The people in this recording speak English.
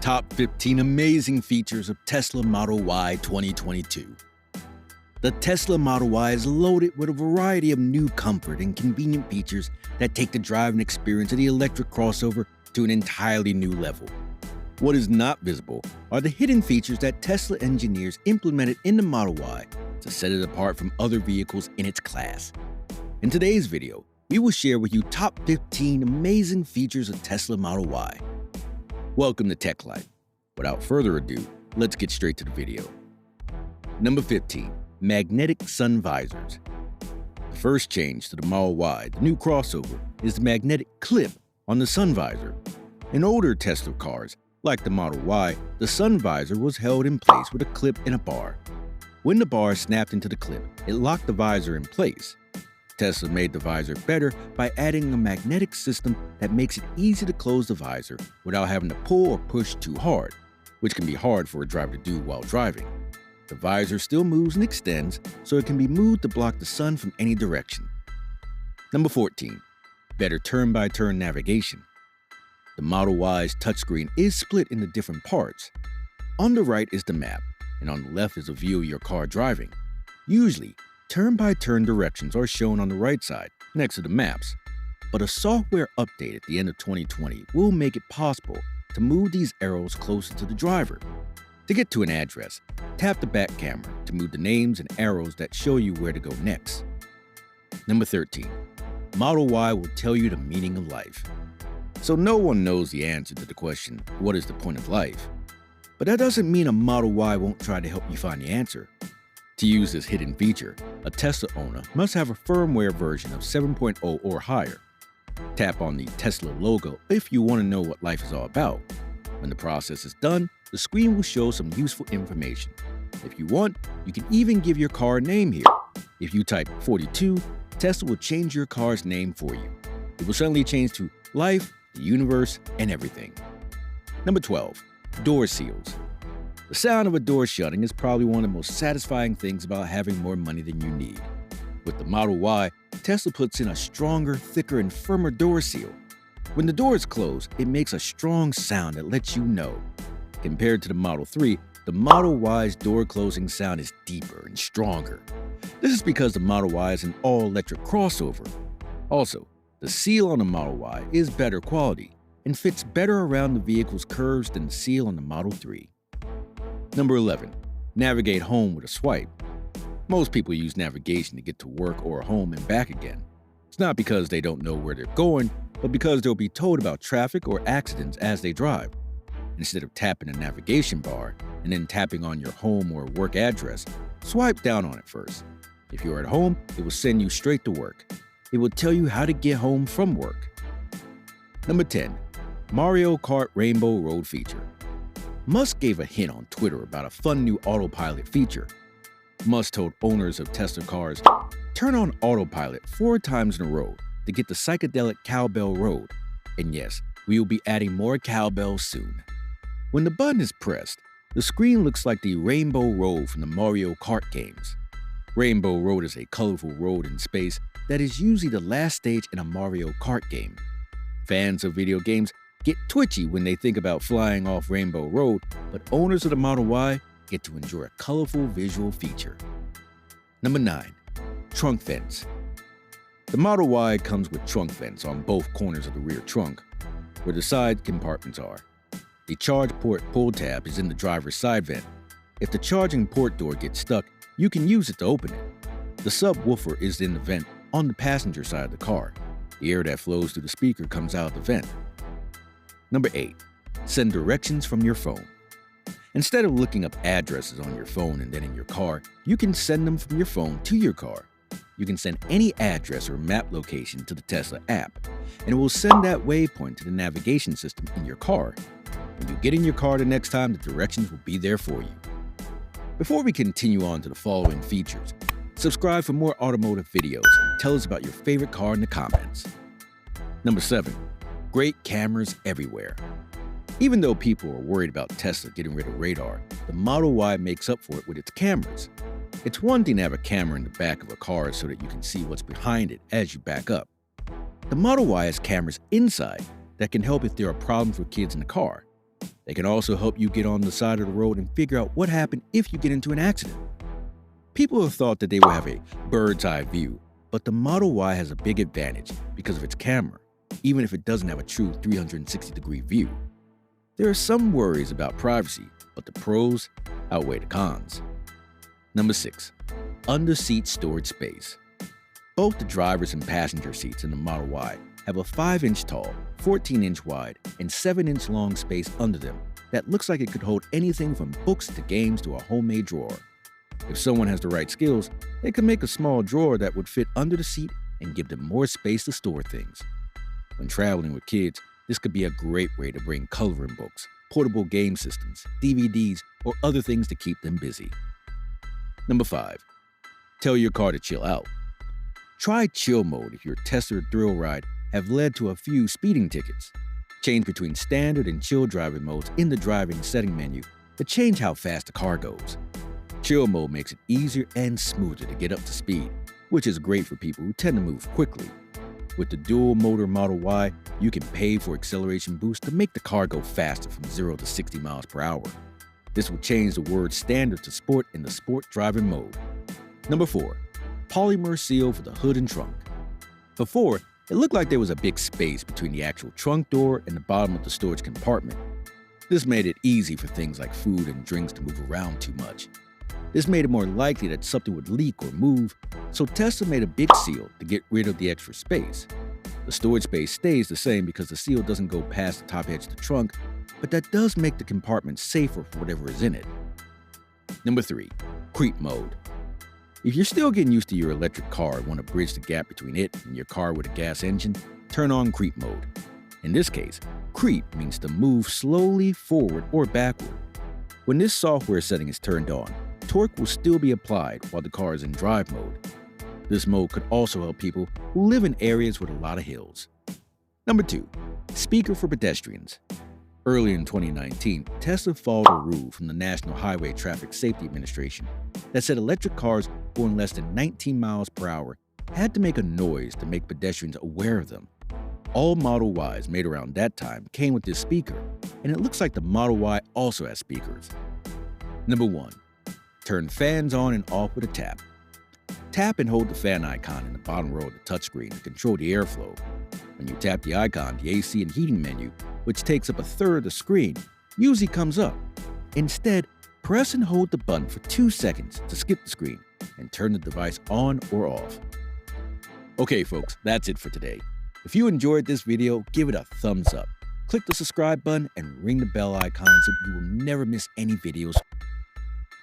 Top 15 amazing features of Tesla Model Y 2022. The Tesla Model Y is loaded with a variety of new comfort and convenient features that take the driving experience of the electric crossover to an entirely new level. What is not visible are the hidden features that Tesla engineers implemented in the Model Y to set it apart from other vehicles in its class. In today's video, we will share with you top 15 amazing features of Tesla Model Y. Welcome to TechLife. Without further ado, let's get straight to the video. Number 15. Magnetic sun visors. The first change to the Model Y, the new crossover, is the magnetic clip on the sun visor. In older Tesla cars, like the Model Y, the sun visor was held in place with a clip and a bar. When the bar snapped into the clip, it locked the visor in place. Tesla made the visor better by adding a magnetic system that makes it easy to close the visor without having to pull or push too hard, which can be hard for a driver to do while driving. The visor still moves and extends, so it can be moved to block the sun from any direction. Number 14. Better turn-by-turn navigation. The Model Y's touchscreen is split into different parts. On the right is the map, and on the left is a view of your car driving. Usually, turn-by-turn directions are shown on the right side, next to the maps. But a software update at the end of 2020 will make it possible to move these arrows closer to the driver. To get to an address, tap the back camera to move the names and arrows that show you where to go next. Number 13. Model Y will tell you the meaning of life. So no one knows the answer to the question, what is the point of life? But that doesn't mean a Model Y won't try to help you find the answer. To use this hidden feature, a Tesla owner must have a firmware version of 7.0 or higher. Tap on the Tesla logo if you want to know what life is all about. When the process is done, the screen will show some useful information. If you want, you can even give your car a name here. If you type 42, Tesla will change your car's name for you. It will suddenly change to life, the universe, and everything. Number 12. Door seals. The sound of a door shutting is probably one of the most satisfying things about having more money than you need. With the Model Y, Tesla puts in a stronger, thicker, and firmer door seal. When the door is closed, it makes a strong sound that lets you know. Compared to the Model 3, the Model Y's door closing sound is deeper and stronger. This is because the Model Y is an all-electric crossover. Also, the seal on the Model Y is better quality and fits better around the vehicle's curves than the seal on the Model 3. Number 11. Navigate home with a swipe. Most people use navigation to get to work or home and back again. It's not because they don't know where they're going, but because they'll be told about traffic or accidents as they drive. Instead of tapping the navigation bar and then tapping on your home or work address, swipe down on it first. If you're at home, it will send you straight to work. It will tell you how to get home from work. Number 10. Mario Kart Rainbow Road feature. Musk gave a hint on Twitter about a fun new autopilot feature. Musk told owners of Tesla cars, turn on autopilot 4 times in a row to get the psychedelic cowbell road. And yes, we will be adding more cowbells soon. When the button is pressed, the screen looks like the Rainbow Road from the Mario Kart games. Rainbow Road is a colorful road in space that is usually the last stage in a Mario Kart game. Fans of video games get twitchy when they think about flying off Rainbow Road, but owners of the Model Y get to enjoy a colorful visual feature. Number 9. Trunk vents. The Model Y comes with trunk vents on both corners of the rear trunk, where the side compartments are. The charge port pull tab is in the driver's side vent. If the charging port door gets stuck, you can use it to open it. The subwoofer is in the vent on the passenger side of the car. The air that flows through the speaker comes out of the vent. Number 8. Send directions from your phone. Instead of looking up addresses on your phone and then in your car, you can send them from your phone to your car. You can send any address or map location to the Tesla app, and it will send that waypoint to the navigation system in your car. When you get in your car the next time, the directions will be there for you. Before we continue on to the following features, subscribe for more automotive videos and tell us about your favorite car in the comments. Number 7. Great cameras everywhere. Even though people are worried about Tesla getting rid of radar, the Model Y makes up for it with its cameras. It's one thing to have a camera in the back of a car so that you can see what's behind it as you back up. The Model Y has cameras inside that can help if there are problems with kids in the car. They can also help you get on the side of the road and figure out what happened if you get into an accident. People have thought that they will have a bird's eye view, but the Model Y has a big advantage because of its camera, even if it doesn't have a true 360-degree view. There are some worries about privacy, but the pros outweigh the cons. Number 6. Under-seat storage space. Both the driver's and passenger seats in the Model Y have a 5-inch tall, 14-inch wide, and 7-inch long space under them that looks like it could hold anything from books to games to a homemade drawer. If someone has the right skills, they could make a small drawer that would fit under the seat and give them more space to store things. When traveling with kids, this could be a great way to bring coloring books, portable game systems, DVDs, or other things to keep them busy. Number 5. Tell your car to chill out. Try chill mode if your test or thrill ride have led to a few speeding tickets. Change between standard and chill driving modes in the driving setting menu to change how fast the car goes. Chill mode makes it easier and smoother to get up to speed, which is great for people who tend to move quickly. With the dual-motor Model Y, you can pay for acceleration boost to make the car go faster from 0 to 60 miles per hour. This will change the word standard to sport in the sport driving mode. Number 4. Polymer seal for the hood and trunk. Before, it looked like there was a big space between the actual trunk door and the bottom of the storage compartment. This made it easy for things like food and drinks to move around too much. This made it more likely that something would leak or move, so Tesla made a big seal to get rid of the extra space. The storage space stays the same because the seal doesn't go past the top edge of the trunk, but that does make the compartment safer for whatever is in it. Number 3. Creep mode. If you're still getting used to your electric car and want to bridge the gap between it and your car with a gas engine, turn on creep mode. In this case, creep means to move slowly forward or backward. When this software setting is turned on, torque will still be applied while the car is in drive mode. This mode could also help people who live in areas with a lot of hills. Number 2. Speaker for pedestrians. Early in 2019, Tesla followed a rule from the National Highway Traffic Safety Administration that said electric cars going less than 19 miles per hour had to make a noise to make pedestrians aware of them. All Model Ys made around that time came with this speaker, and it looks like the Model Y also has speakers. Number 1. Turn fans on and off with a tap. Tap and hold the fan icon in the bottom row of the touchscreen to control the airflow. When you tap the icon, the AC and heating menu, which takes up a third of the screen, usually comes up. Instead, press and hold the button for 2 seconds to skip the screen and turn the device on or off. Okay folks, that's it for today. If you enjoyed this video, give it a thumbs up. Click the subscribe button and ring the bell icon so you will never miss any videos